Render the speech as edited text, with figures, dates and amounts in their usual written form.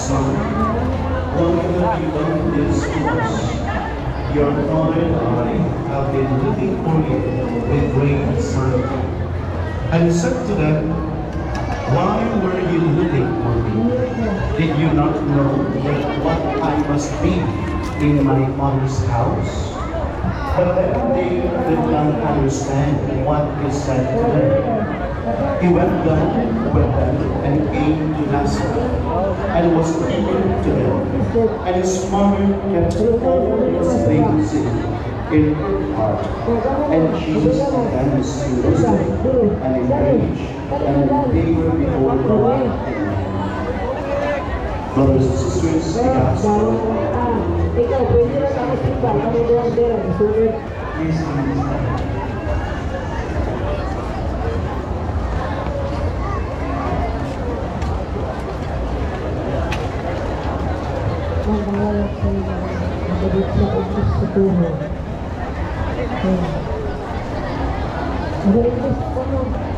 Son, whatever you done this to us, your Father and I have been looking for you with great certainty. And said to them, why were you looking for me? Did you not know that what I must be in my Father's house? But then they did not understand what he said to them. He went down with them and came to Nazareth, and was given to them. And his mother kept all these things in her heart. And Jesus advanced to listen and engage, and they were before God. Brothers and sisters, the gospel. Ikaw, pwede na sa hospital, kami doon din, sulit. Yes, Ang pangalan sa iyo, nagabit sa utos sa tuho. Nagabit sa tuho.